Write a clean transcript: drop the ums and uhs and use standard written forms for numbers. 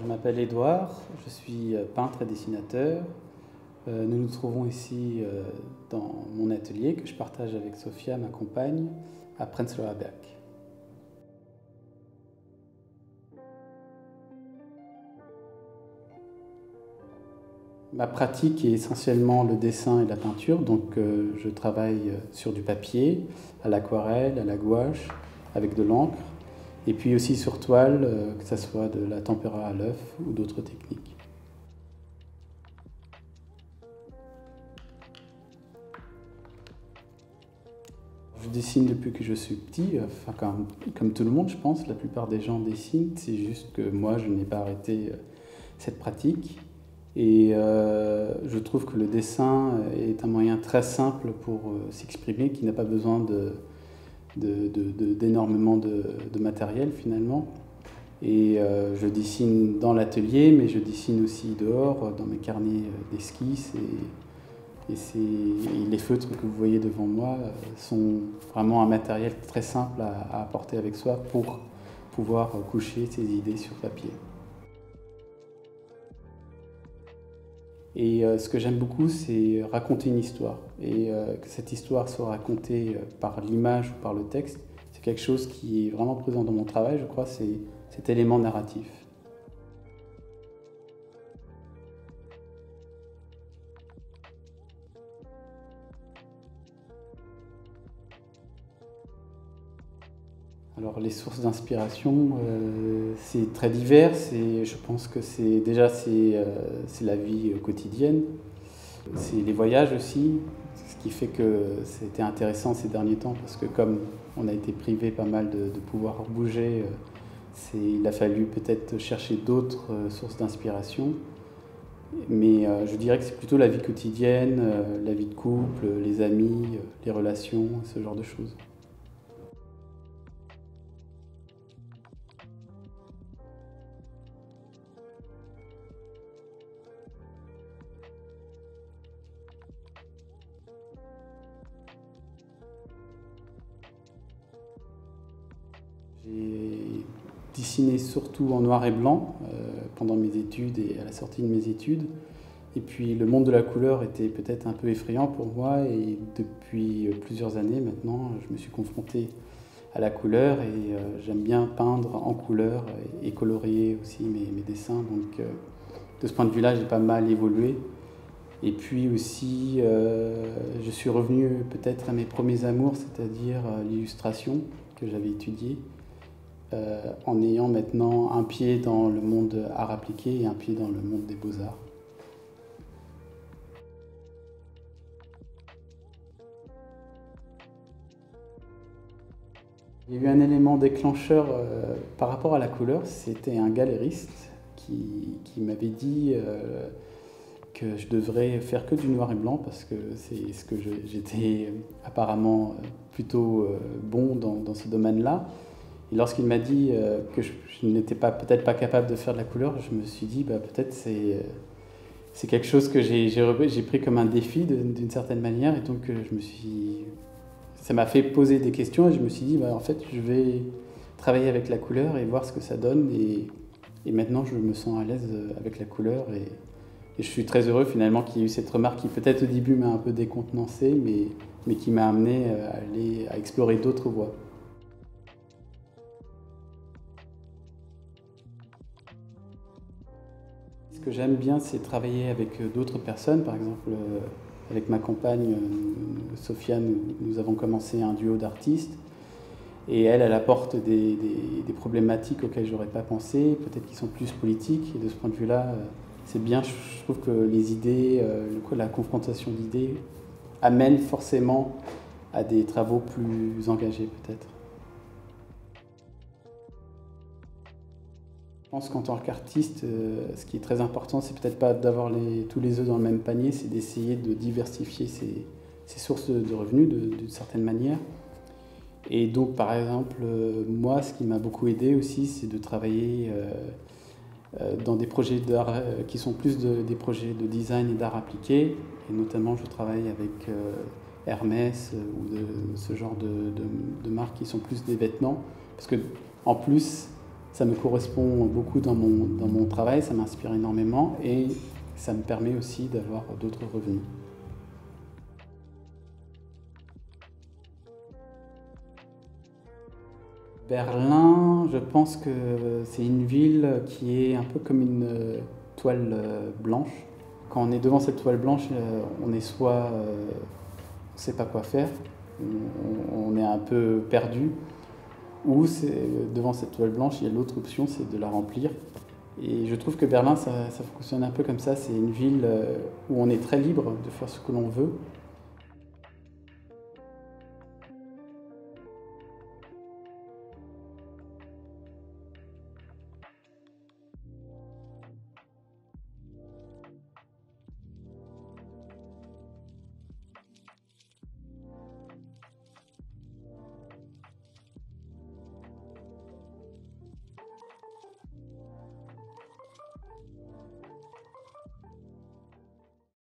Je m'appelle Édouard, je suis peintre et dessinateur. Nous nous trouvons ici dans mon atelier que je partage avec Sophia, ma compagne, à Prenzlauer Berg. Ma pratique est essentiellement le dessin et la peinture, donc je travaille sur du papier, à l'aquarelle, à la gouache, avec de l'encre, et puis aussi sur toile, que ce soit de la tempéra à l'œuf ou d'autres techniques. Je dessine depuis que je suis petit, enfin, comme tout le monde je pense, la plupart des gens dessinent, c'est juste que moi je n'ai pas arrêté cette pratique. Et je trouve que le dessin est un moyen très simple pour s'exprimer, qui n'a pas besoin d'énormément de matériel finalement. Et je dessine dans l'atelier, mais je dessine aussi dehors, dans mes carnets d'esquisses. Et les feutres que vous voyez devant moi sont vraiment un matériel très simple à apporter avec soi pour pouvoir coucher ses idées sur papier. Et ce que j'aime beaucoup, c'est raconter une histoire. Et que cette histoire soit racontée par l'image ou par le texte, c'est quelque chose qui est vraiment présent dans mon travail, je crois, c'est cet élément narratif. Alors les sources d'inspiration, c'est très divers. Je pense que c'est la vie quotidienne. C'est les voyages aussi, ce qui fait que c'était intéressant ces derniers temps parce que comme on a été privé pas mal de pouvoir bouger, il a fallu peut-être chercher d'autres sources d'inspiration. Mais je dirais que c'est plutôt la vie quotidienne, la vie de couple, les amis, les relations, ce genre de choses. J'ai dessiné surtout en noir et blanc pendant mes études et à la sortie de mes études. Et puis le monde de la couleur était peut-être un peu effrayant pour moi et depuis plusieurs années maintenant, je me suis confronté à la couleur et j'aime bien peindre en couleur et colorier aussi mes dessins. Donc de ce point de vue-là, j'ai pas mal évolué. Et puis aussi, je suis revenu peut-être à mes premiers amours, c'est-à-dire l'illustration que j'avais étudiée. En ayant maintenant un pied dans le monde art appliqué et un pied dans le monde des beaux-arts. Il y a eu un élément déclencheur par rapport à la couleur, c'était un galériste qui m'avait dit que je devrais faire que du noir et blanc parce que c'est ce que j'étais apparemment plutôt bon dans ce domaine-là. Et lorsqu'il m'a dit que je n'étais peut-être pas capable de faire de la couleur, je me suis dit peut-être c'est quelque chose que j'ai pris comme un défi d'une certaine manière. Et donc ça m'a fait poser des questions et je me suis dit en fait je vais travailler avec la couleur et voir ce que ça donne. Et maintenant je me sens à l'aise avec la couleur et je suis très heureux finalement qu'il y ait eu cette remarque qui peut-être au début m'a un peu décontenancé mais qui m'a amené à explorer d'autres voies. Ce que j'aime bien, c'est travailler avec d'autres personnes. Par exemple, avec ma compagne Sophia, nous avons commencé un duo d'artistes. Et elle apporte des problématiques auxquelles je n'aurais pas pensé, peut-être qui sont plus politiques. Et de ce point de vue-là, c'est bien. Je trouve que les idées, la confrontation d'idées amène forcément à des travaux plus engagés, peut-être. Je pense qu'en tant qu'artiste, ce qui est très important, c'est peut-être pas d'avoir tous les œufs dans le même panier, c'est d'essayer de diversifier ses sources de revenus d'une certaine manière. Et donc, par exemple, moi, ce qui m'a beaucoup aidé aussi, c'est de travailler dans des projets d'art qui sont plus des projets de design et d'art appliqué. Et notamment, je travaille avec Hermès ou ce genre de marques qui sont plus des vêtements. Parce que, en plus, Ça me correspond beaucoup dans mon travail, ça m'inspire énormément et ça me permet aussi d'avoir d'autres revenus. Berlin, je pense que c'est une ville qui est un peu comme une toile blanche. Quand on est devant cette toile blanche, on est soit on ne sait pas quoi faire, on est un peu perdu, ou devant cette toile blanche, il y a l'autre option, c'est de la remplir. Et je trouve que Berlin, ça fonctionne un peu comme ça. C'est une ville où on est très libre de faire ce que l'on veut.